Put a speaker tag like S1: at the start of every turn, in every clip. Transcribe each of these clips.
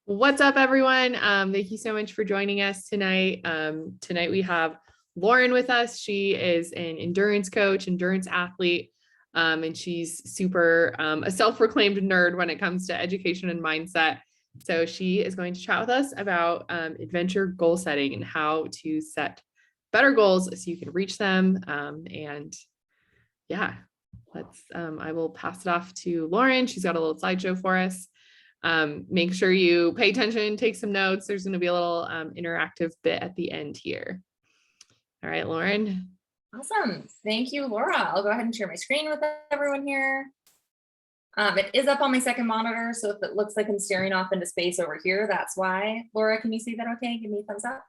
S1: What's up, everyone? Thank you so much for joining us tonight. Tonight we have Lauren with us. She is an endurance coach, endurance athlete, and she's super a self-proclaimed nerd when it comes to education and mindset. So she is going to chat with us about adventure goal setting and how to set better goals so you can reach them. And yeah, I will pass it off to Lauren. She's got a little slideshow for us. Make sure you pay attention, take some notes. There's going to be a little interactive bit at the end here. All right, Lauren.
S2: Awesome. Thank you, Laura. I'll go ahead and share my screen with everyone here. It is up on my second monitor, so if it looks like I'm staring off into space over here, that's why. Laura, can you see that okay? Give me a thumbs up.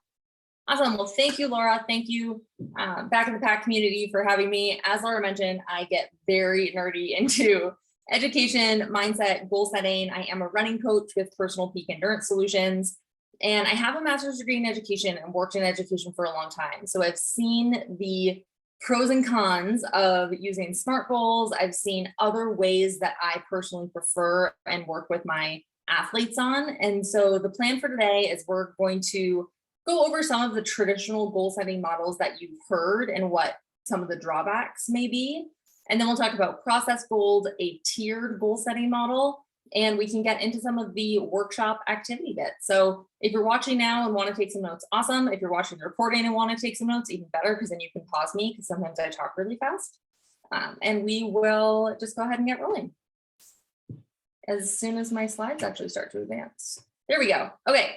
S2: Awesome. Well, thank you, Laura. Thank you, Back in the Pack community, for having me. As Laura mentioned, I get very nerdy into education, mindset, goal setting. I am a running coach with Personal Peak Endurance Solutions, and I have a master's degree in education and worked in education for a long time. So I've seen the pros and cons of using SMART goals. I've seen other ways that I personally prefer and work with my athletes on. And so the plan for today is we're going to go over some of the traditional goal setting models that you've heard and what some of the drawbacks may be. And then we'll talk about process goals, a tiered goal setting model, and we can get into some of the workshop activity bits. So if you're watching now and want to take some notes, awesome. If you're watching the recording and want to take some notes, even better, because then you can pause me, because sometimes I talk really fast. And we will just go ahead and get rolling as soon as my slides actually start to advance. There we go. Okay.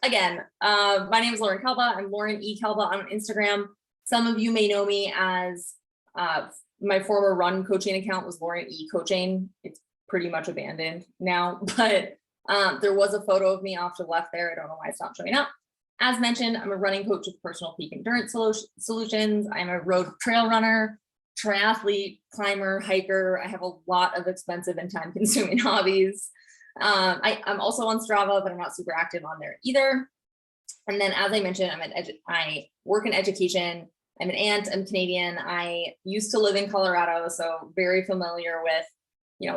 S2: Again, my name is Lauren Kelba. I'm Lauren E. Kelba on Instagram. Some of you may know me as my former run coaching account was Lauren E. Coaching. It's pretty much abandoned now, but there was a photo of me off to the left there. I don't know why it's not showing up. As mentioned, I'm a running coach with Personal Peak Endurance Solutions. I'm a road trail runner, triathlete, climber, hiker. I have a lot of expensive and time-consuming hobbies. I'm also on Strava, but I'm not super active on there either. And then, as I mentioned, I work in education. I'm an aunt, I'm Canadian. I used to live in Colorado, so very familiar with,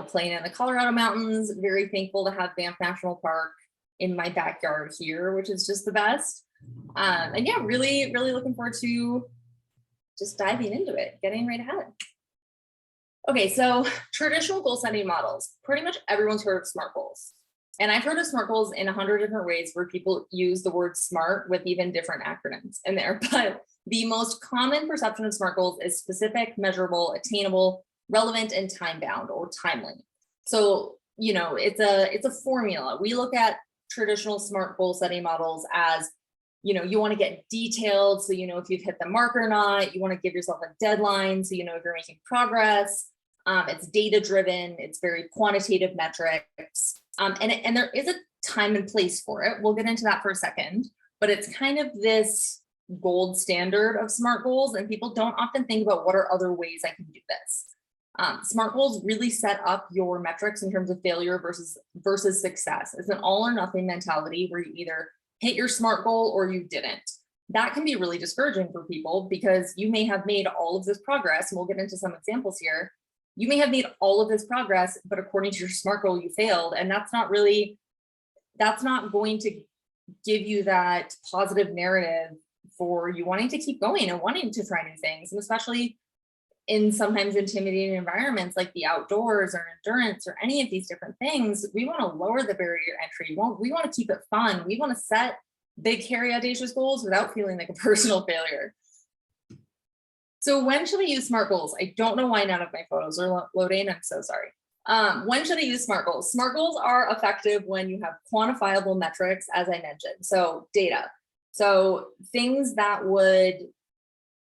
S2: playing in the Colorado mountains. Very thankful to have Banff National Park in my backyard here, which is just the best. And yeah, really, really looking forward to just diving into it, getting right ahead. Okay, so traditional goal setting models. Pretty much everyone's heard of SMART goals. And I've heard of SMART goals in 100 different ways where people use the word SMART with even different acronyms in there. But the most common perception of SMART goals is specific, measurable, attainable, relevant, and time-bound or timely. So, it's a formula. We look at traditional SMART goal setting models as, you want to get detailed, so if you've hit the mark or not. You want to give yourself a deadline, so if you're making progress. It's data-driven. It's very quantitative metrics. And there is a time and place for it. We'll get into that for a second, but it's kind of this gold standard of SMART goals, and people don't often think about what are other ways I can do this. SMART goals really set up your metrics in terms of failure versus success. It's an all or nothing mentality where you either hit your SMART goal or you didn't. That can be really discouraging for people because you may have made all of this progress, and we'll get into some examples here. You may have made all of this progress, but according to your SMART goal, you failed. And that's not going to give you that positive narrative for you wanting to keep going and wanting to try new things. And especially in sometimes intimidating environments like the outdoors or endurance or any of these different things, we want to lower the barrier to entry. We want to keep it fun. We want to set big, hairy, audacious goals without feeling like a personal failure. So when should I use SMART goals? I don't know why none of my photos are loading. I'm so sorry. When should I use SMART goals? SMART goals are effective when you have quantifiable metrics, as I mentioned. So data. So things that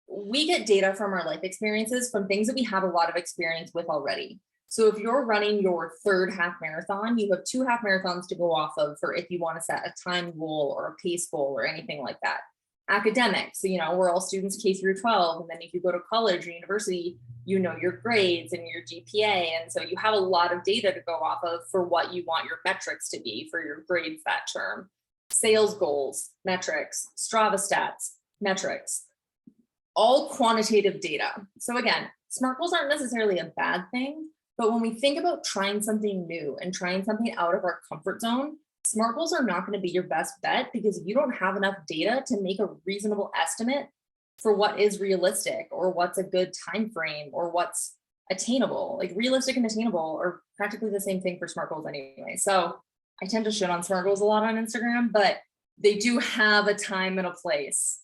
S2: we get data from our life experiences, from things that we have a lot of experience with already. So if you're running your third half marathon, you have 2 half marathons to go off of for if you want to set a time goal or a pace goal or anything like that. Academics, we're all students K through 12. And then if you go to college or university, your grades and your GPA. And so you have a lot of data to go off of for what you want your metrics to be for your grades that term. Sales goals, metrics, Strava stats, metrics, all quantitative data. So again, SMART goals aren't necessarily a bad thing, But when we think about trying something new and trying something out of our comfort zone, SMART goals are not going to be your best bet, because you don't have enough data to make a reasonable estimate for what is realistic or what's a good time frame or what's attainable. Like realistic and attainable are practically the same thing for SMART goals anyway. So I tend to shit on SMART goals a lot on Instagram, but they do have a time and a place,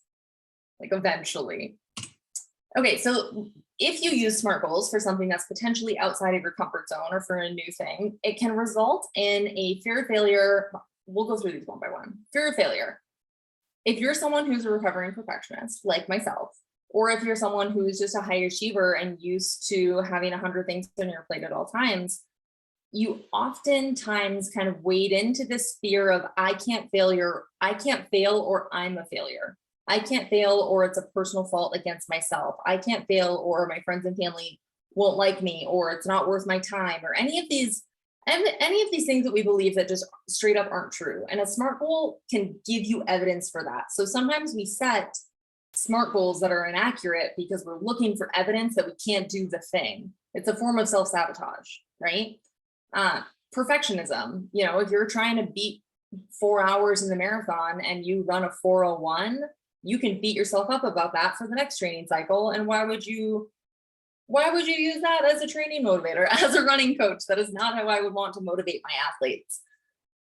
S2: like eventually. Okay, so if you use SMART goals for something that's potentially outside of your comfort zone or for a new thing, it can result in a fear of failure. We'll go through these one by one. Fear of failure. If you're someone who's a recovering perfectionist, like myself, or if you're someone who's just a high achiever and used to having 100 things on your plate at all times, you oftentimes kind of wade into this fear of I can't fail, or I'm a failure. I can't fail, or it's a personal fault against myself. I can't fail, or my friends and family won't like me, or it's not worth my time, or any of these things that we believe that just straight up aren't true. And a SMART goal can give you evidence for that. So sometimes we set SMART goals that are inaccurate because we're looking for evidence that we can't do the thing. It's a form of self-sabotage, right? Perfectionism, if you're trying to beat 4 hours in the marathon and you run a 4:01, you can beat yourself up about that for the next training cycle. And why would you use that as a training motivator, as a running coach? That is not how I would want to motivate my athletes.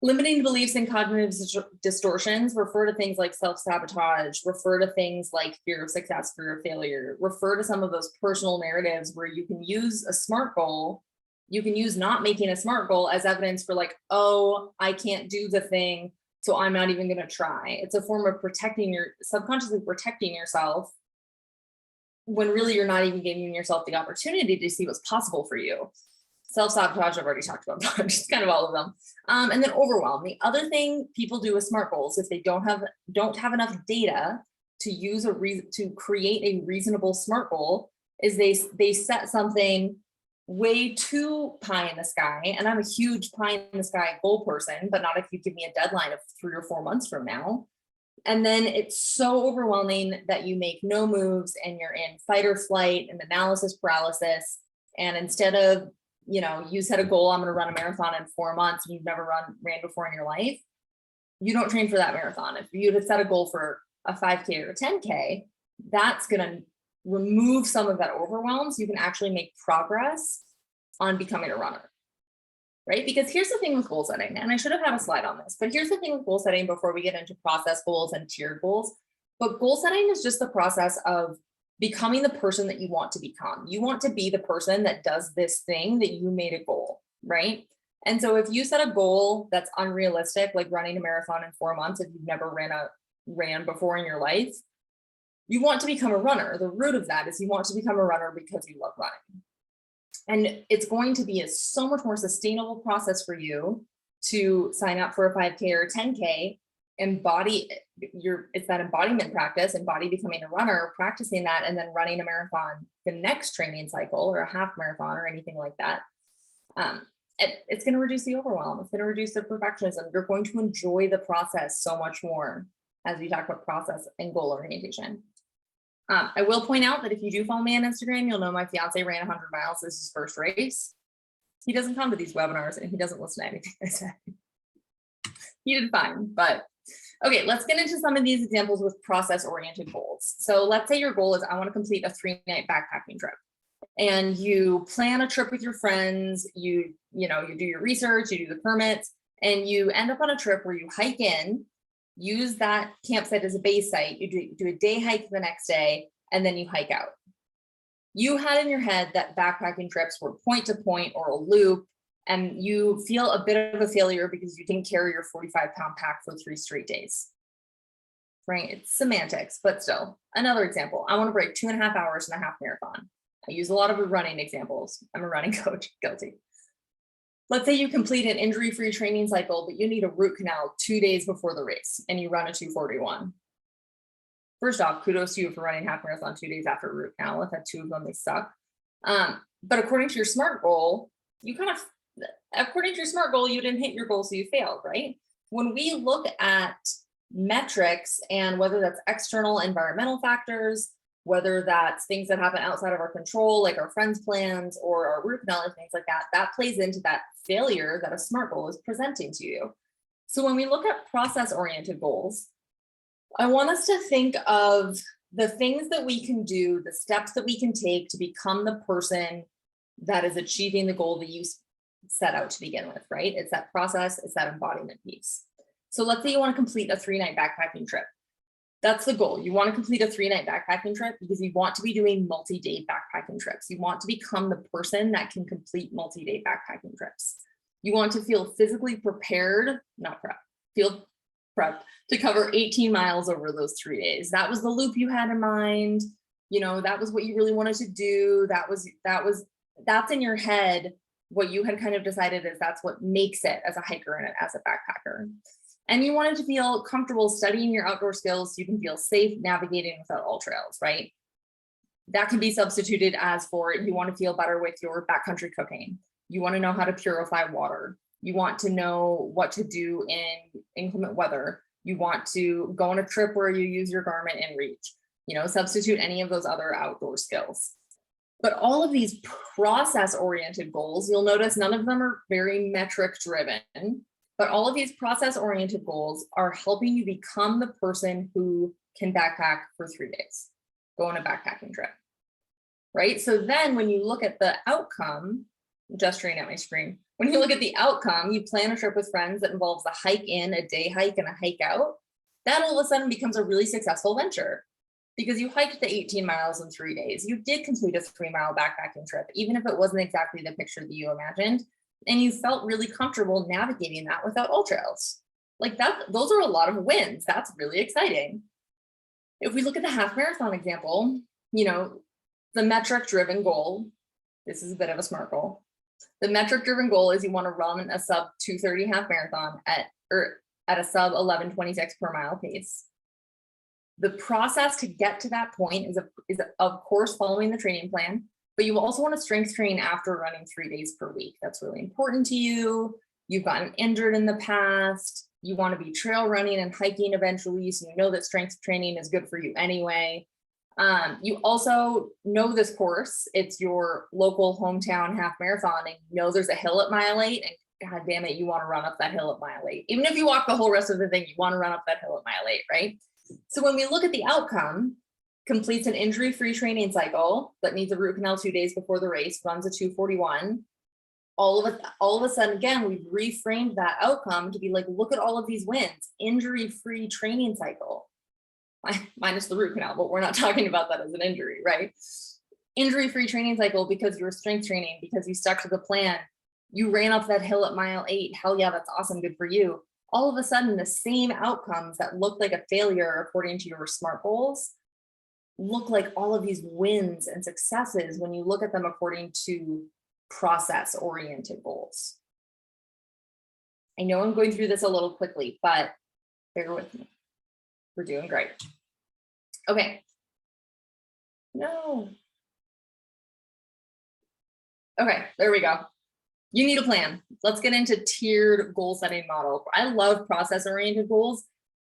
S2: Limiting beliefs and cognitive distortions refer to things like self-sabotage, refer to things like fear of success, fear of failure, refer to some of those personal narratives where you can use a SMART goal. You can use not making a SMART goal as evidence for like, oh, I can't do the thing, so I'm not even going to try. It's a form of subconsciously protecting yourself, when really you're not even giving yourself the opportunity to see what's possible for you. Self-sabotage, I've already talked about, just kind of all of them. And then overwhelm. The other thing people do with SMART goals, if they don't have enough data to use to create a reasonable SMART goal, is they set something way too pie in the sky. And I'm a huge pie in the sky goal person, but not if you give me a deadline of 3 or 4 months from now. And then it's so overwhelming that you make no moves and you're in fight or flight and analysis paralysis. And instead of, you set a goal, I'm going to run a marathon in 4 months, and you've never ran before in your life, you don't train for that marathon. If you had set a goal for a 5K or a 10K, that's going to remove some of that overwhelm, so you can actually make progress on becoming a runner, right? Because here's the thing with goal setting, and I should have had a slide on this, but here's the thing with goal setting before we get into process goals and tiered goals. But goal setting is just the process of becoming the person that you want to become. You want to be the person that does this thing that you made a goal, right? And so if you set a goal that's unrealistic, like running a marathon in 4 months, if you've never ran before in your life, you want to become a runner. The root of that is you want to become a runner because you love running. And it's going to be a so much more sustainable process for you to sign up for a 5K or a 10K, it's that embodiment practice, embody becoming a runner, practicing that, and then running a marathon the next training cycle, or a half marathon or anything like that. It's going to reduce the overwhelm. It's going to reduce the perfectionism. You're going to enjoy the process so much more as we talk about process and goal orientation. I will point out that if you do follow me on Instagram, you'll know my fiance ran 100 miles. This is his first race. He doesn't come to these webinars and he doesn't listen to anything I say. He did fine, but okay, let's get into some of these examples with process-oriented goals. So let's say your goal is, I want to complete a 3-night backpacking trip. And you plan a trip with your friends, you do your research, you do the permits, and you end up on a trip where you hike in, use that campsite as a base site, you do a day hike the next day, and then you hike out. You had in your head that backpacking trips were point to point or a loop, and you feel a bit of a failure because you didn't carry your 45-pound pack for 3 straight days, right? It's semantics, but still. Another example, I want to break 2.5 hours in a half marathon. I use a lot of running examples. I'm a running coach, guilty. Let's say you complete an injury-free training cycle, but you need a root canal 2 days before the race, and you run a 2:41. First off, kudos to you for running half marathon 2 days after a root canal. I've had 2 of them, they suck. But according to your SMART goal, you didn't hit your goal, so you failed, right? When we look at metrics and whether that's external environmental factors, whether that's things that happen outside of our control, like our friends' plans or our root canal or things like that, that plays into that failure that a SMART goal is presenting to you. So when we look at process-oriented goals, I want us to think of the things that we can do, the steps that we can take to become the person that is achieving the goal that you set out to begin with, right? It's that process, it's that embodiment piece. So let's say you want to complete a 3-night backpacking trip. That's the goal. You want to complete a 3-night backpacking trip because you want to be doing multi-day backpacking trips. You want to become the person that can complete multi-day backpacking trips. You want to feel physically prepared, not prep, feel prep to cover 18 miles over those 3 days. That was the loop you had in mind. You know, that was what you really wanted to do. That's in your head. What you had kind of decided is that's what makes it as a hiker and as a backpacker. And you wanted to feel comfortable studying your outdoor skills so you can feel safe navigating without all trails, right? That can be substituted as for you want to feel better with your backcountry cooking. You want to know how to purify water. You want to know what to do in inclement weather. You want to go on a trip where you use your Garmin inReach. You know, substitute any of those other outdoor skills. But all of these process-oriented goals, you'll notice none of them are very metric-driven. But all of these process-oriented goals are helping you become the person who can backpack for 3 days, go on a backpacking trip, right? So then when you look at the outcome, I'm gesturing at my screen, when you look at the outcome, you plan a trip with friends that involves a hike in, a day hike, and a hike out, that all of a sudden becomes a really successful venture because you hiked the 18 miles in 3 days. You did complete a 3-mile backpacking trip, even if it wasn't exactly the picture that you imagined. And you felt really comfortable navigating that without all trails. Like that, those are a lot of wins. That's really exciting. If we look at the half marathon example, you know, the metric driven goal, this is a bit of a SMART goal. The metric driven goal is you want to run a sub 2:30 half marathon at a sub 11:26 per mile pace. The process to get to that point is of course following the training plan. But you also want to strength train after running 3 days per week. That's really important to you. You've gotten injured in the past. You want to be trail running and hiking eventually. So you know that strength training is good for you anyway. You also know this course. It's your local hometown half marathon and you know there's a hill at mile 8 and god damn it, you want to run up that hill at mile 8. Even if you walk the whole rest of the thing, you want to run up that hill at mile 8, right? So when we look at the outcome, completes an injury-free training cycle, but needs a root canal 2 days before the race, runs a 2:41. All of a sudden, again, we've reframed that outcome to be like, look at all of these wins, injury-free training cycle, minus the root canal, but we're not talking about that as an injury, right? Injury-free training cycle because you were strength training, because you stuck to the plan, you ran up that hill at mile 8, hell yeah, that's awesome, good for you. All of a sudden, the same outcomes that looked like a failure according to your SMART goals look like all of these wins and successes when you look at them according to process-oriented goals. I know I'm going through this a little quickly, but bear with me. We're doing great. Okay. No. Okay, there we go. You need a plan. Let's get into tiered goal setting model. I love process-oriented goals.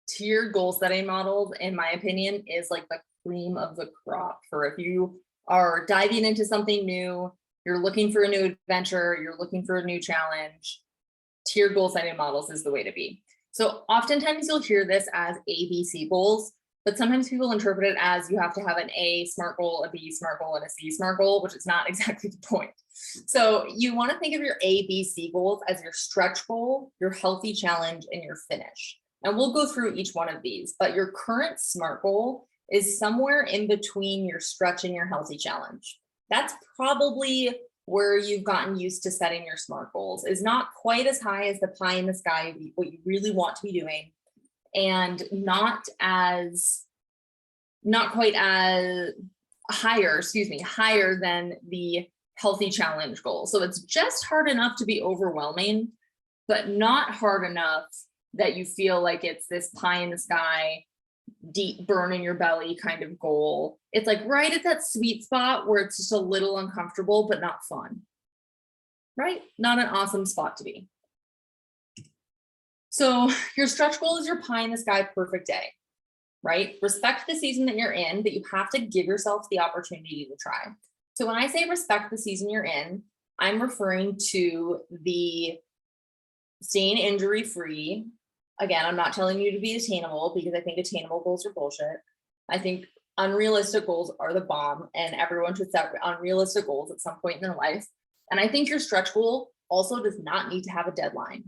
S2: Tiered goal setting models, in my opinion, is like the cream of the crop for if you are diving into something new, you're looking for a new adventure, you're looking for a new challenge. Tiered goal setting models is the way to be. So oftentimes you'll hear this as ABC goals, but sometimes people interpret it as you have to have an A SMART goal, a B SMART goal, and a C SMART goal, which is not exactly the point. So you want to think of your ABC goals as your stretch goal, your healthy challenge, and your finish. And we'll go through each one of these, but your current SMART goal is somewhere in between your stretch and your healthy challenge. That's probably where you've gotten used to setting your SMART goals, is not quite as high as the pie in the sky, what you really want to be doing, and not quite as higher than the healthy challenge goal. So it's just hard enough to be overwhelming, but not hard enough that you feel like it's this pie in the sky, deep burn in your belly kind of goal. It's like right at that sweet spot where it's just a little uncomfortable, but not fun, right? Not an awesome spot to be. So your stretch goal is your pie in the sky perfect day. right? Respect the season that you're in, but you have to give yourself the opportunity to try. So when I say respect the season you're in, I'm referring to the staying injury free. Again, I'm not telling you to be attainable, because I think attainable goals are bullshit. I think unrealistic goals are the bomb, and everyone should set unrealistic goals at some point in their life. And I think your stretch goal also does not need to have a deadline.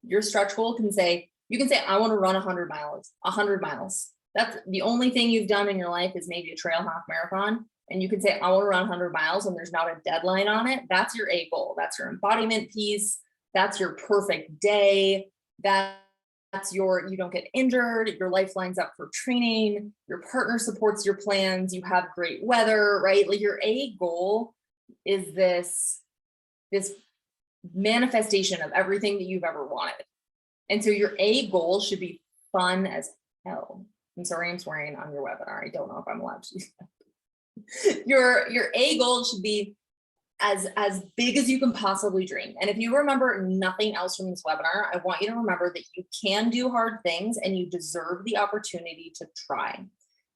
S2: Your stretch goal can say, you can say, I want to run 100 miles, 100 miles. That's the only thing you've done in your life is maybe a trail half marathon. And you can say, I want to run 100 miles, and there's not a deadline on it. That's your A goal. That's your embodiment piece. That's your perfect day. That's your, you don't get injured, your life lines up for training, your partner supports your plans, you have great weather, right? Like your A goal is this manifestation of everything that you've ever wanted. And so your A goal should be fun as hell. I'm sorry, I'm swearing on your webinar. I don't know if I'm allowed to use that. Your A goal should be as big as you can possibly dream. And if you remember nothing else from this webinar, I want you to remember that you can do hard things and you deserve the opportunity to try.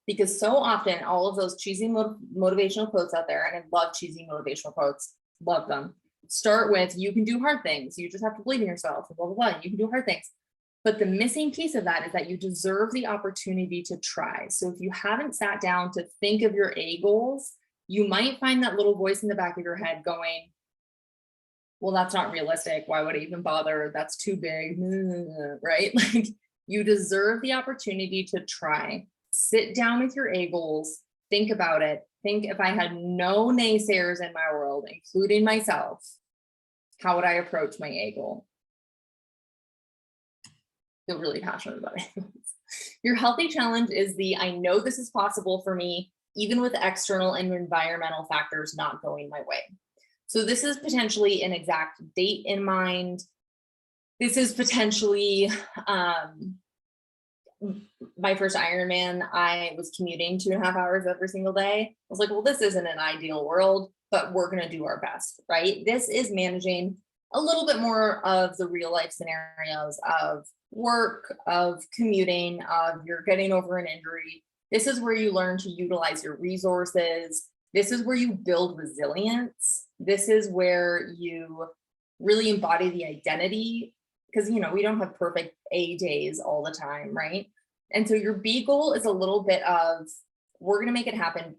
S2: Because so often all of those cheesy motivational quotes out there, and I love cheesy motivational quotes, love them, start with, you can do hard things, you just have to believe in yourself, blah, blah, blah, you can do hard things. But the missing piece of that is that you deserve the opportunity to try. So if you haven't sat down to think of your A goals, you might find that little voice in the back of your head going, well, that's not realistic. Why would I even bother? That's too big, right? Like, you deserve the opportunity to try. Sit down with your A goals, think about it. Think, if I had no naysayers in my world, including myself, how would I approach my A goal? Feel really passionate about it. Your healthy challenge is the, I know this is possible for me, even with external and environmental factors not going my way. So this is potentially an exact date in mind. This is potentially my first Ironman. I was commuting 2.5 hours every single day. I was like, well, this isn't an ideal world, but we're going to do our best, right? This is managing a little bit more of the real life scenarios of work, of commuting, of you're getting over an injury. This is where you learn to utilize your resources. This is where you build resilience. This is where you really embody the identity, because, you know, we don't have perfect A days all the time, right? And so your B goal is a little bit of, we're going to make it happen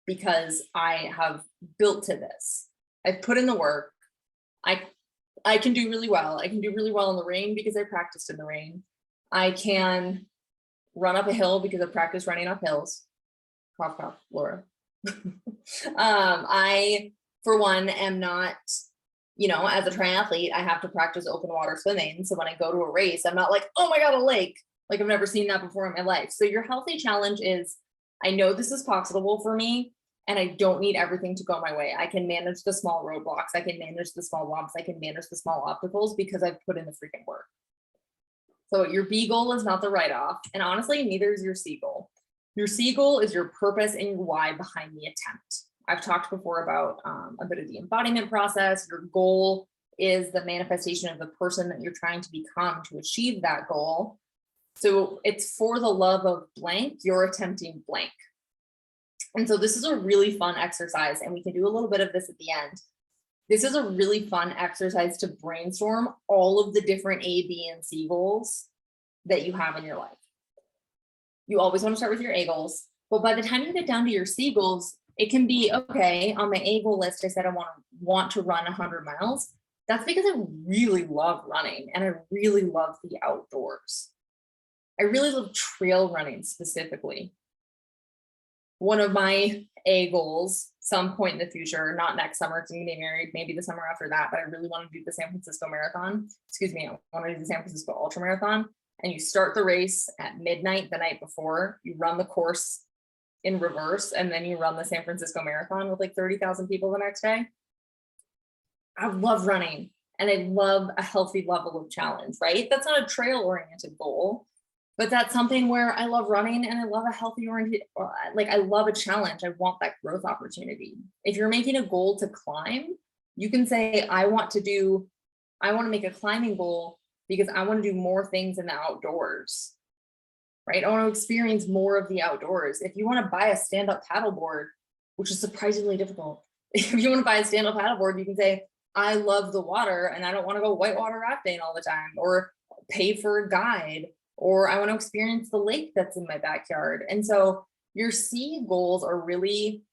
S2: because I have built to this. I've put in the work. I can do really well. I can do really well in the rain because I practiced in the rain. I can run up a hill because I practiced running up hills. Cough, cough, Laura. I, for one, am not, you know, as a triathlete, I have to practice open water swimming. So when I go to a race, I'm not like, oh my God, a lake. Like, I've never seen that before in my life. So your healthy challenge is, I know this is possible for me, and I don't need everything to go my way. I can manage the small roadblocks. I can manage the small bumps. I can manage the small obstacles because I've put in the freaking work. So your B goal is not the write-off. And honestly, neither is your C goal. Your C goal is your purpose and your why behind the attempt. I've talked before about a bit of the embodiment process. Your goal is the manifestation of the person that you're trying to become to achieve that goal. So it's for the love of blank, you're attempting blank. And so this is a really fun exercise, and we can do a little bit of this at the end. This is a really fun exercise to brainstorm all of the different A, B, and C goals that you have in your life. You always want to start with your A goals, but by the time you get down to your C goals, it can be, okay, on my A goal list, I said I want to run 100 miles. That's because I really love running and I really love the outdoors. I really love trail running specifically. One of my A goals, some point in the future, not next summer, because I'm gonna get married, maybe the summer after that, but I really want to do the San Francisco Marathon. Excuse me, I want to do the San Francisco Ultra Marathon. And you start the race at midnight the night before, you run the course in reverse, and then you run the San Francisco Marathon with like 30,000 people the next day. I love running, and I love a healthy level of challenge, right? That's not a trail-oriented goal, but that's something where I love running and I love a healthy oriented, like I love a challenge. I want that growth opportunity. If you're making a goal to climb, you can say, I want to make a climbing goal because I want to do more things in the outdoors. right? I want to experience more of the outdoors. If you want to buy a stand-up paddleboard, which is surprisingly difficult, if you want to buy a stand-up paddleboard, you can say, I love the water and I don't want to go whitewater rafting all the time, or pay for a guide, or I want to experience the lake that's in my backyard. And so your C goals are really,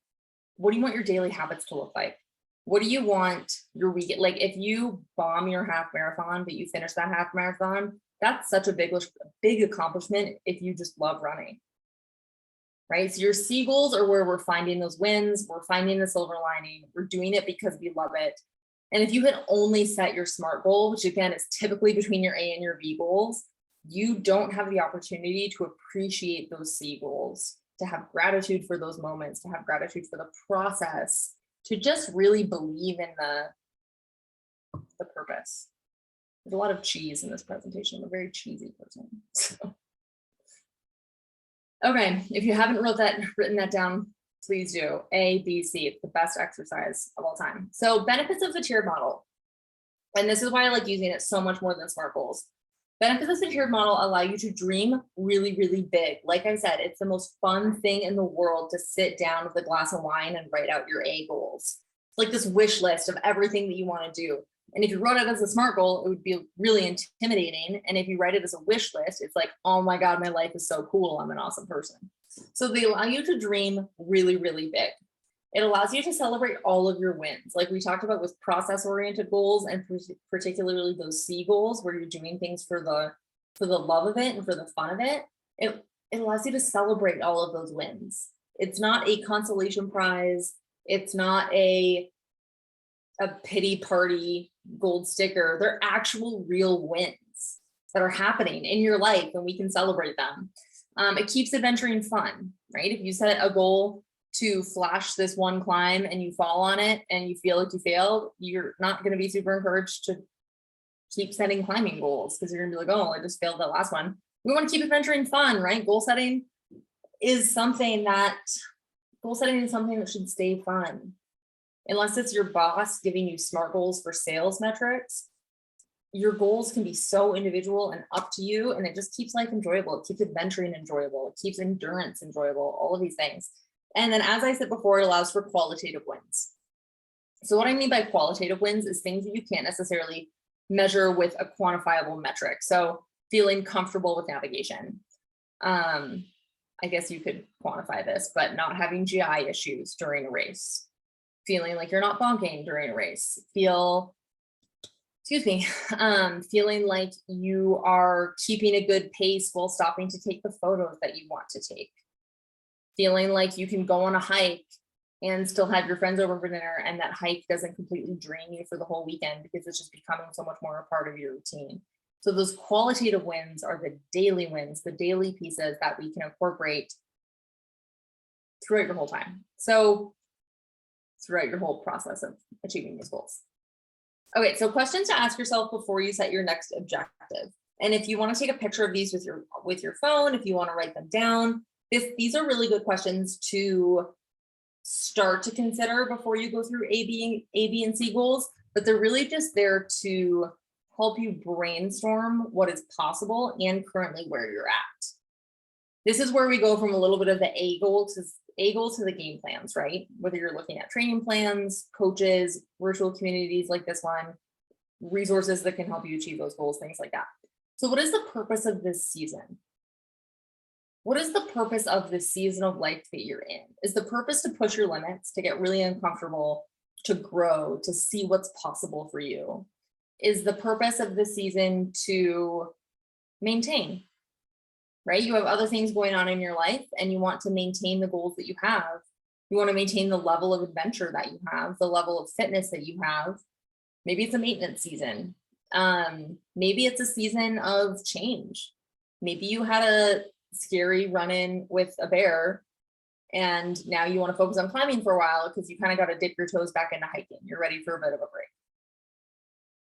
S2: what do you want your daily habits to look like? What do you want your week? Like if you bomb your half marathon, but you finish that half marathon, that's such a big accomplishment if you just love running, right? So your C goals are where we're finding those wins, we're finding the silver lining, we're doing it because we love it. And if you had only set your SMART goal, which again is typically between your A and your B goals, you don't have the opportunity to appreciate those C goals, to have gratitude for those moments, to have gratitude for the process, to just really believe in the purpose. There's a lot of cheese in this presentation. I'm a very cheesy person. So. Okay, if you haven't written that down, please do. A, B, C. It's the best exercise of all time. So benefits of the tiered model. And this is why I like using it so much more than SMART goals. Benefits of the tiered model allow you to dream really, really big. Like I said, it's the most fun thing in the world to sit down with a glass of wine and write out your A goals. It's like this wish list of everything that you want to do. And if you wrote it as a SMART goal, it would be really intimidating. And if you write it as a wish list, it's like, oh my God, my life is so cool. I'm an awesome person. So they allow you to dream really, really big. It allows you to celebrate all of your wins. Like we talked about with process-oriented goals, and particularly those C goals where you're doing things for the love of it and for the fun of it. It allows you to celebrate all of those wins. It's not a consolation prize. It's not a pity party gold sticker. They're actual real wins that are happening in your life, and we can celebrate them. It keeps adventuring fun, right? If you set a goal to flash this one climb and you fall on it and you feel like you failed, you're not going to be super encouraged to keep setting climbing goals, because you're going to be like, oh, I just failed that last one. We want to keep adventuring fun, right? Goal setting is something that should stay fun. Unless it's your boss giving you SMART goals for sales metrics, your goals can be so individual and up to you, and it just keeps life enjoyable. It keeps adventuring enjoyable. It keeps endurance enjoyable, all of these things. And then, as I said before, it allows for qualitative wins. So what I mean by qualitative wins is things that you can't necessarily measure with a quantifiable metric. So feeling comfortable with navigation. I guess you could quantify this, but not having GI issues during a race. Feeling like you're not bonking during a race. Feeling like you are keeping a good pace while stopping to take the photos that you want to take. Feeling like you can go on a hike and still have your friends over for dinner, and that hike doesn't completely drain you for the whole weekend because it's just becoming so much more a part of your routine. So those qualitative wins are the daily wins, the daily pieces that we can incorporate throughout your whole time. So throughout your whole process of achieving these goals. Okay, so questions to ask yourself before you set your next objective. And if you want to take a picture of these with your phone, if you want to write them down, these are really good questions to start to consider before you go through A, B, and C goals, but they're really just there to help you brainstorm what is possible and currently where you're at. This is where we go from a little bit of the A goal to the game plans, right? Whether you're looking at training plans, coaches, virtual communities like this one, resources that can help you achieve those goals, things like that. So what is the purpose of this season? What is the purpose of this season of life that you're in? Is the purpose to push your limits, to get really uncomfortable, to grow, to see what's possible for you? Is the purpose of this season to maintain, right? You have other things going on in your life and you want to maintain the goals that you have. You want to maintain the level of adventure that you have, the level of fitness that you have. Maybe it's a maintenance season. Maybe it's a season of change. Maybe you had a scary run-in with a bear and now you want to focus on climbing for a while because you kind of got to dip your toes back into hiking. You're ready for a bit of a break,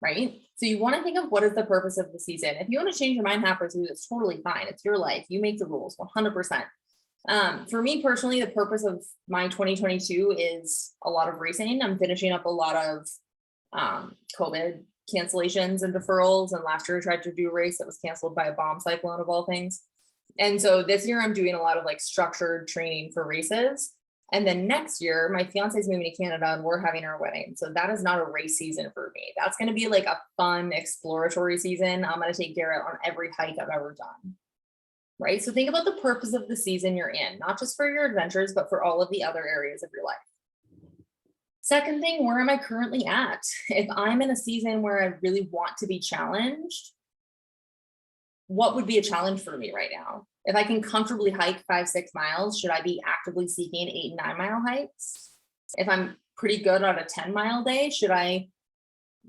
S2: right? So you want to think of what is the purpose of the season. If you want to change your mind halfway through, that's totally fine. It's your life. You make the rules 100%. For me personally, the purpose of my 2022 is a lot of racing. I'm finishing up a lot of COVID cancellations and deferrals. And last year I tried to do a race that was canceled by a bomb cyclone of all things. And so this year I'm doing a lot of like structured training for races. And then next year, my fiance is moving to Canada and we're having our wedding. So that is not a race season for me. That's going to be like a fun exploratory season. I'm going to take Garrett on every hike I've ever done. Right? So think about the purpose of the season you're in, not just for your adventures, but for all of the other areas of your life. Second thing, where am I currently at? If I'm in a season where I really want to be challenged, what would be a challenge for me right now? If I can comfortably hike 5-6 miles, should I be actively seeking 8 and 9 mile hikes? If I'm pretty good on a 10-mile day, should I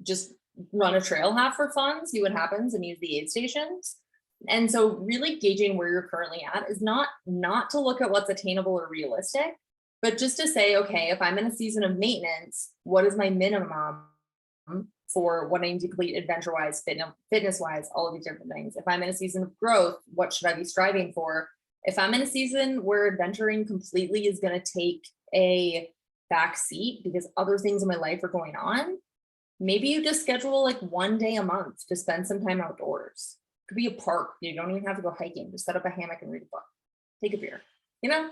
S2: just run a trail half for fun, see what happens, and use the aid stations? And so really gauging where you're currently at is not to look at what's attainable or realistic, but just to say, okay, if I'm in a season of maintenance, what is my minimum for what I need to complete adventure-wise, fitness-wise, all of these different things. If I'm in a season of growth, what should I be striving for? If I'm in a season where adventuring completely is going to take a back seat because other things in my life are going on, maybe you just schedule like 1 day a month to spend some time outdoors. It could be a park. You don't even have to go hiking. Just set up a hammock and read a book. Take a beer, you know?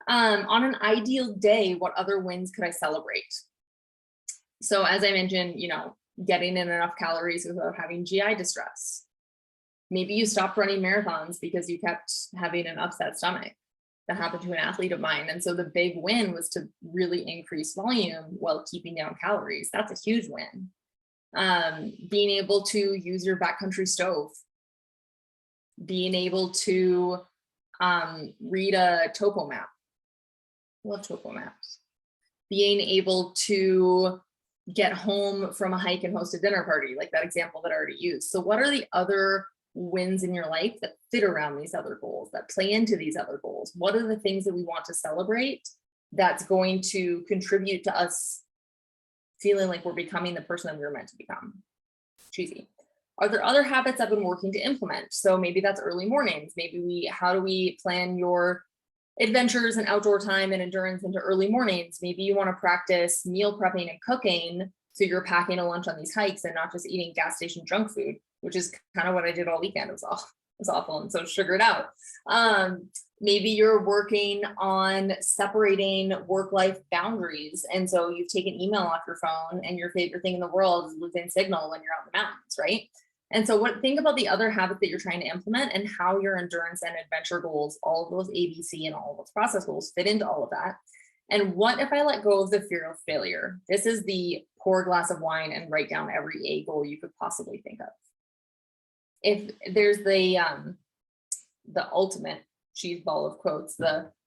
S2: On an ideal day, what other wins could I celebrate? So as I mentioned, getting in enough calories without having GI distress. Maybe you stopped running marathons because you kept having an upset stomach. That happened to an athlete of mine. And so the big win was to really increase volume while keeping down calories. That's a huge win. Being able to use your backcountry stove. Being able to read a topo map. I love topo maps. Being able to get home from a hike and host a dinner party, like that example that I already used. So what are the other wins in your life that fit around these other goals, that play into these other goals? What are the things that we want to celebrate that's going to contribute to us feeling like we're becoming the person that we were meant to become? Cheesy. Are there other habits I've been working to implement? So maybe that's early mornings. How do we plan your adventures and outdoor time and endurance into early mornings? Maybe you want to practice meal prepping and cooking so you're packing a lunch on these hikes and not just eating gas station junk food, which is kind of what I did all weekend. It was awful and so sugared out. Maybe you're working on separating work-life boundaries, and so you've taken email off your phone and your favorite thing in the world is losing signal when you're out in the mountains, right? And so think about the other habits that you're trying to implement and how your endurance and adventure goals, all of those ABC and all of those process goals fit into all of that. And what if I let go of the fear of failure? This is the pour a glass of wine and write down every A goal you could possibly think of. If there's the ultimate cheese ball of quotes,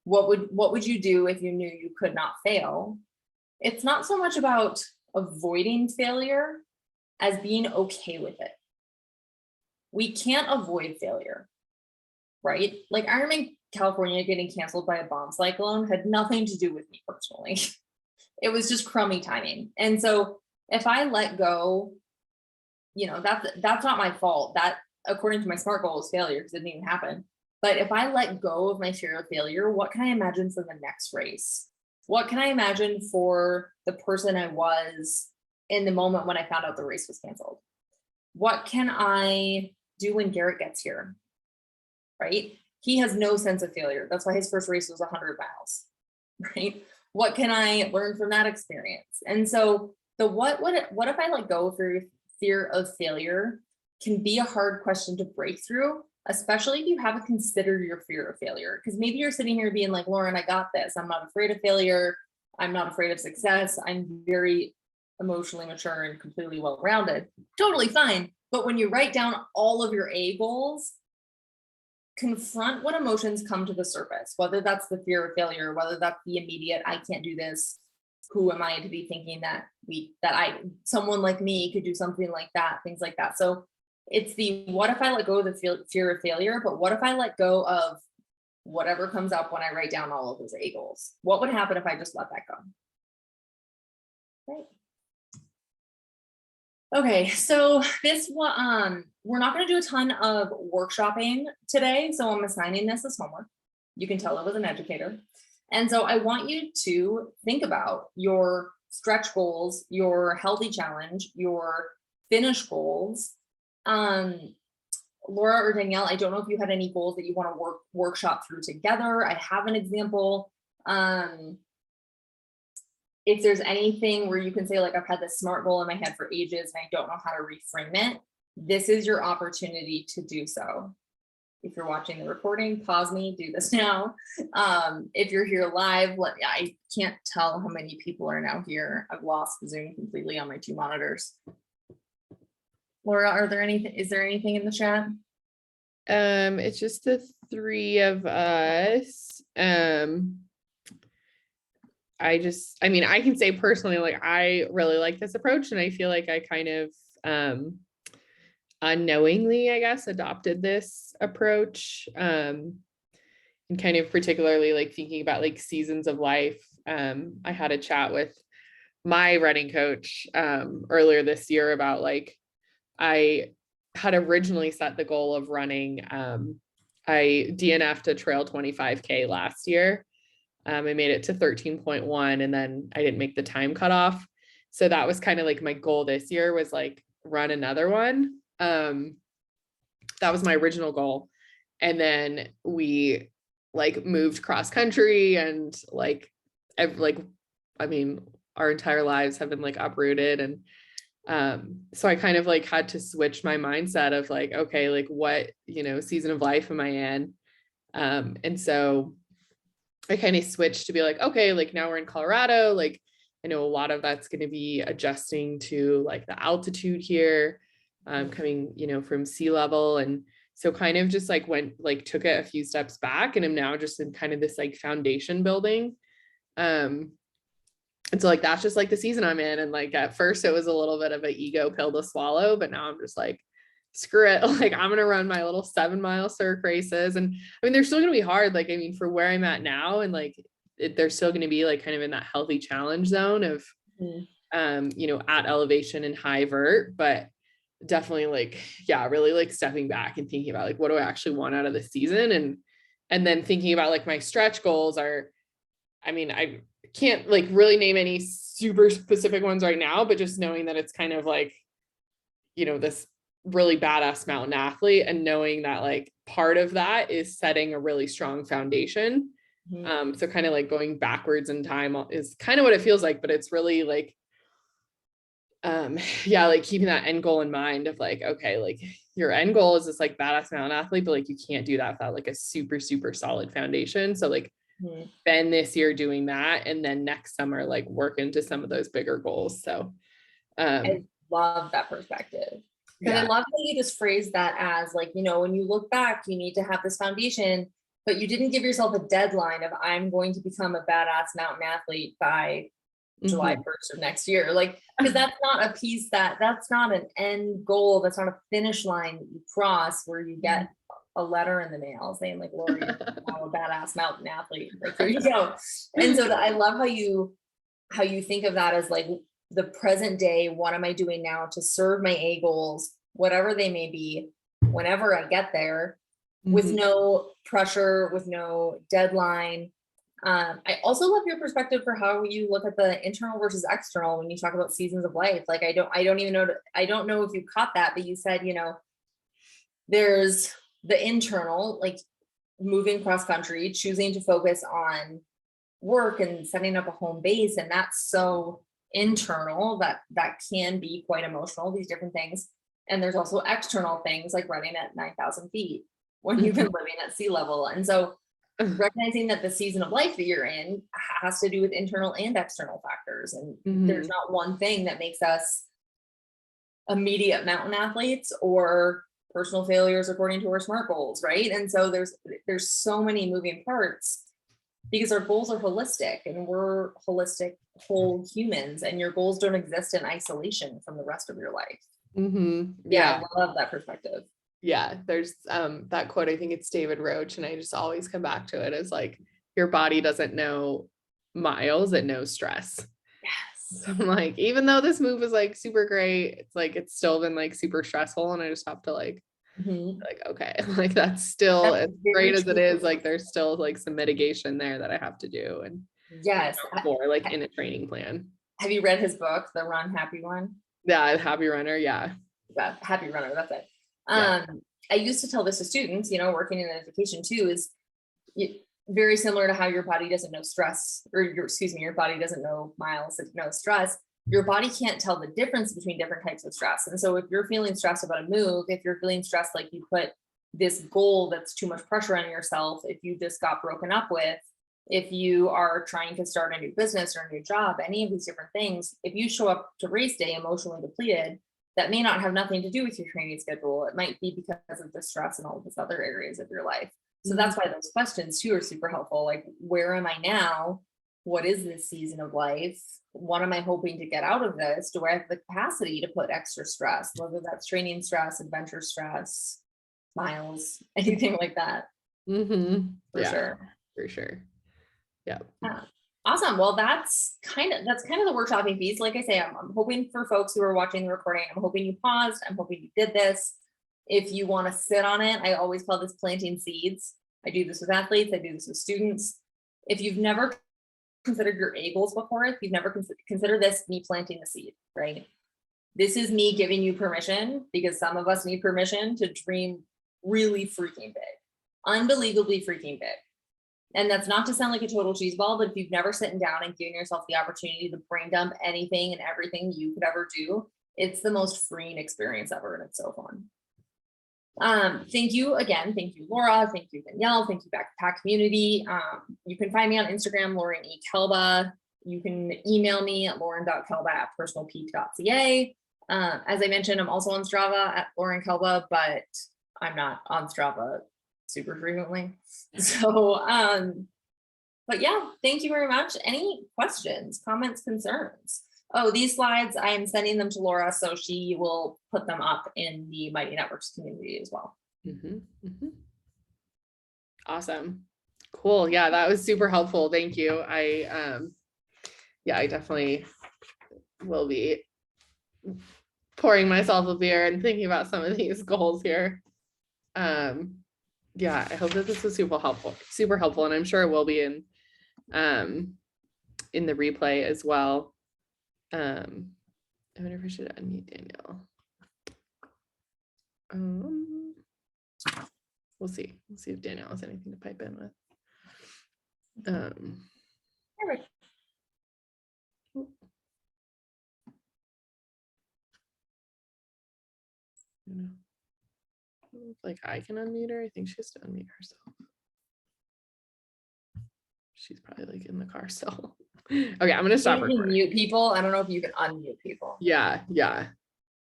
S2: what would you do if you knew you could not fail? It's not so much about avoiding failure as being okay with it. We can't avoid failure, right? Like Ironman California getting canceled by a bomb cyclone had nothing to do with me personally. It was just crummy timing. And so if I let go, that's not my fault. That, according to my SMART goal, is failure because it didn't even happen. But if I let go of my fear of failure, what can I imagine for the next race? What can I imagine for the person I was in the moment when I found out the race was canceled? What can I do when Garrett gets here, right? He has no sense of failure. That's why his first race was 100 miles, right? What can I learn from that experience? And so what if I let go of fear of failure can be a hard question to break through, especially if you haven't considered your fear of failure. Because maybe you're sitting here being like, Lauren, I got this. I'm not afraid of failure. I'm not afraid of success. I'm very emotionally mature and completely well-rounded. Totally fine. But when you write down all of your A goals, confront what emotions come to the surface, whether that's the fear of failure, whether that's the immediate, I can't do this. Who am I to be thinking that someone like me could do something like that, things like that. So it's what if I let go of the fear of failure, but what if I let go of whatever comes up when I write down all of those A goals? What would happen if I just let that go? Right. Okay, so we're not going to do a ton of workshopping today, so I'm assigning this as homework. You can tell I was an educator. And so I want you to think about your stretch goals, your healthy challenge, your finish goals, Laura or Danielle, I don't know if you had any goals that you want to workshop through together. I have an example. If there's anything where you can say, like, I've had this SMART goal in my head for ages and I don't know how to reframe it, this is your opportunity to do so. If you're watching the recording, pause me, do this now. If you're here live, I can't tell how many people are now here. I've lost the Zoom completely on my 2 monitors. Laura, is there anything in the chat?
S1: It's just the 3 of us. I can say personally, like, I really like this approach, and I feel like I kind of unknowingly, I guess, adopted this approach, and kind of particularly like thinking about like seasons of life. I had a chat with my running coach earlier this year about, like, I had originally set the goal of running, I DNF'd a trail 25K last year. I made it to 13.1, and then I didn't make the time cutoff. So that was kind of like my goal this year, was like run another one. That was my original goal. And then we like moved cross country, and our entire lives have been like uprooted. And so I kind of like had to switch my mindset of like, okay, like what, season of life am I in? And so I kind of switched to be like, okay, like now we're in Colorado. Like, I know a lot of that's going to be adjusting to like the altitude here, coming, from sea level. And so kind of just like took it a few steps back, and I'm now just in kind of this like foundation building. And so like, that's just like the season I'm in. And like, at first it was a little bit of an ego pill to swallow, but now I'm just like, screw it. Like, I'm going to run my little 7-mile circ races. And I mean, they're still going to be hard. Like, I mean, for where I'm at now, and like, they're still going to be like kind of in that healthy challenge zone of, at elevation and high vert, but definitely like, yeah, really like stepping back and thinking about like, what do I actually want out of the season? And then thinking about like my stretch goals are, I mean, I can't like really name any super specific ones right now, but just knowing that it's kind of like, this really badass mountain athlete, and knowing that like part of that is setting a really strong foundation. So kind of like going backwards in time is kind of what it feels like, but it's really like, like keeping that end goal in mind of like, okay, like your end goal is this like badass mountain athlete, but like you can't do that without like a super, super solid foundation. So like spend this year doing that, and then next summer, like work into some of those bigger goals. So
S2: I love that perspective. Because I love how you just phrase that as like, when you look back, you need to have this foundation, but you didn't give yourself a deadline of I'm going to become a badass mountain athlete by July 1st of next year. Like, because that's not a piece that's not an end goal. That's not a finish line that you cross where you get a letter in the mail saying like, Lori, you're now a badass mountain athlete. Like, there you go. And so I love how you think of that as like, the present day, what am I doing now to serve my A goals, whatever they may be, whenever I get there, with no pressure, with no deadline. I also love your perspective for how you look at the internal versus external when you talk about seasons of life. Like, I don't know if you caught that, but you said, there's the internal, like moving cross country, choosing to focus on work and setting up a home base. And that's so internal that can be quite emotional, these different things. And there's also external things like running at 9,000 feet when you've been living at sea level. And so recognizing that the season of life that you're in has to do with internal and external factors. And there's not one thing that makes us immediate mountain athletes or personal failures according to our SMART goals, right? And so there's so many moving parts, because our goals are holistic, and we're holistic whole humans, and your goals don't exist in isolation from the rest of your life. I love that perspective.
S1: There's that quote, I think it's David Roach, and I just always come back to it, as like, your body doesn't know miles, it knows stress.
S2: Yes.
S1: So I'm like, even though this move is like super great, it's like, it's still been like super stressful, and I just have to like like, okay, like that's still as great as it is, like there's still like some mitigation there that I have to do, and for like in a training plan.
S2: Have you read his book, The Run Happy One?
S1: Yeah, Happy Runner. Yeah,
S2: Happy Runner, that's it. I used to tell this to students, working in education too, is very similar to how your body doesn't know stress, or your body doesn't know miles, it knows stress. Your body can't tell the difference between different types of stress. And so if you're feeling stressed about a move, if you're feeling stressed, like you put this goal that's too much pressure on yourself, if you just got broken up with, if you are trying to start a new business or a new job, any of these different things, if you show up to race day emotionally depleted, that may not have nothing to do with your training schedule. It might be because of the stress in all of these other areas of your life. So that's why those questions too are super helpful. Like, where am I now? What is this season of life? What am I hoping to get out of this? Do I have the capacity to put extra stress, whether that's training stress, adventure stress, miles, anything like that? For sure.
S1: For sure. Yeah.
S2: Awesome. Well, that's kind of the workshopping piece. Like I say, I'm hoping for folks who are watching the recording, I'm hoping you paused. I'm hoping you did this. If you want to sit on it, I always call this planting seeds. I do this with athletes. I do this with students. If you've never considered your A goals before, if you've never considered this, me planting the seed, right? This is me giving you permission, because some of us need permission to dream really freaking big, unbelievably freaking big. And that's not to sound like a total cheeseball, but if you've never sitting down and given yourself the opportunity to brain dump anything and everything you could ever do, it's the most freeing experience ever, and it's so fun. Thank you again. Thank you, Laura. Thank you, Danielle. Thank you, Backpack community. You can find me on Instagram, Lauren E. Kelba. You can email me at lauren.kelba@personalpeak.ca. As I mentioned, I'm also on Strava at Lauren Kelba, but I'm not on Strava super frequently. So, but yeah, thank you very much. Any questions, comments, concerns? Oh, these slides, I'm sending them to Laura, so she will put them up in the Mighty Networks community as well.
S1: Awesome. Cool. Yeah, that was super helpful. Thank you. I definitely will be pouring myself a beer and thinking about some of these goals here. Yeah, I hope that this was super helpful, and I'm sure it will be in the replay as well. I wonder if I should unmute Danielle. We'll see if Danielle has anything to pipe in with.
S2: Perfect.
S1: Like, I can unmute her. I think she has to unmute herself. She's probably like in the car still. Okay, I'm gonna stop recording.
S2: Mute people. I don't know if you can unmute people.
S1: Yeah,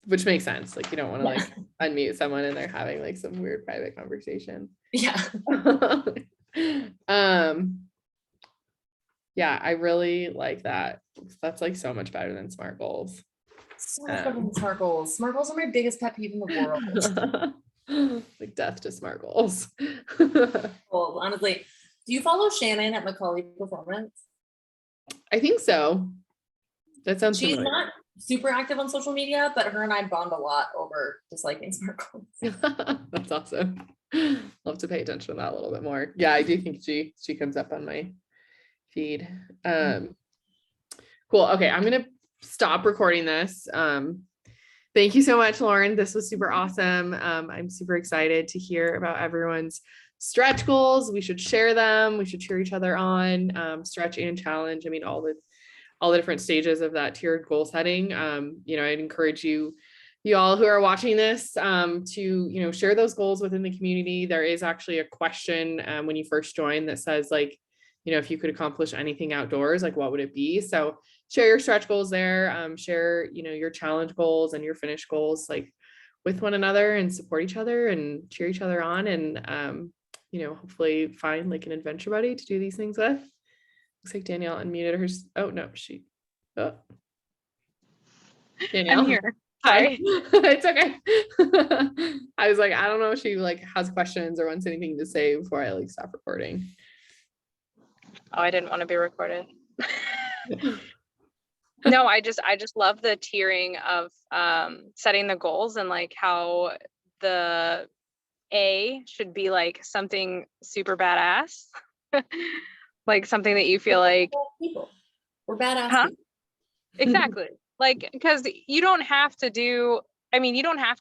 S1: which makes sense. Like, you don't want to like unmute someone and they're having like some weird private conversation.
S2: Yeah.
S1: Yeah, I really like that. That's like so much better than SMART goals.
S2: So much better than SMART goals. SMART goals are my biggest pet peeve in the world.
S1: Like death to SMART goals.
S2: Well, honestly, do you follow Shannon at Macaulay Performance?
S1: I think so. That sounds
S2: She's
S1: familiar.
S2: not super active on social media, but her and I bond a lot over disliking SMART goals.
S1: That's awesome. Love to pay attention to that a little bit more. Yeah, I do think she comes up on my feed. Cool. Okay, I'm gonna stop recording this. Thank you so much, Lauren. This was super awesome. I'm super excited to hear about everyone's stretch goals. We should share them. We should cheer each other on. Stretch and challenge. I mean, all the different stages of that tiered goal setting. I'd encourage you all who are watching this to share those goals within the community. There is actually a question when you first join that says, like, if you could accomplish anything outdoors, like what would it be? So share your stretch goals there. Share your challenge goals and your finish goals, like, with one another, and support each other and cheer each other on, and hopefully find like an adventure buddy to do these things with. Looks like Danielle unmuted her. Oh no, Danielle.
S3: I'm here.
S1: Hi. It's okay. I was like, I don't know if she like has questions or wants anything to say before I like stop recording.
S3: Oh, I didn't want to be recorded. No, I just love the tiering of setting the goals, and like how the A should be like something super badass. Like something that you feel like
S2: we're badass.
S3: Huh? Exactly. Like, because you don't have to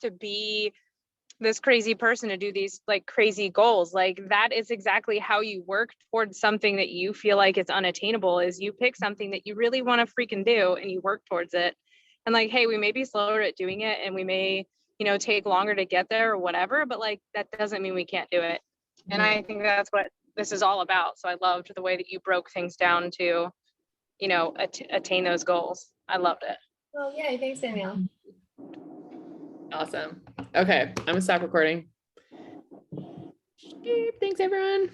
S3: be this crazy person to do these like crazy goals. Like that is exactly how you work towards something that you feel like is unattainable, is you pick something that you really want to freaking do and you work towards it. And like, hey, we may be slower at doing it and we may, you know, take longer to get there or whatever, but like that doesn't mean we can't do it. And I think that's what this is all about. So I loved the way that you broke things down to, you know, attain those goals. I loved it.
S2: Oh, yay. Thanks, Danielle.
S1: Awesome. Okay, I'm gonna stop recording. Thanks, everyone.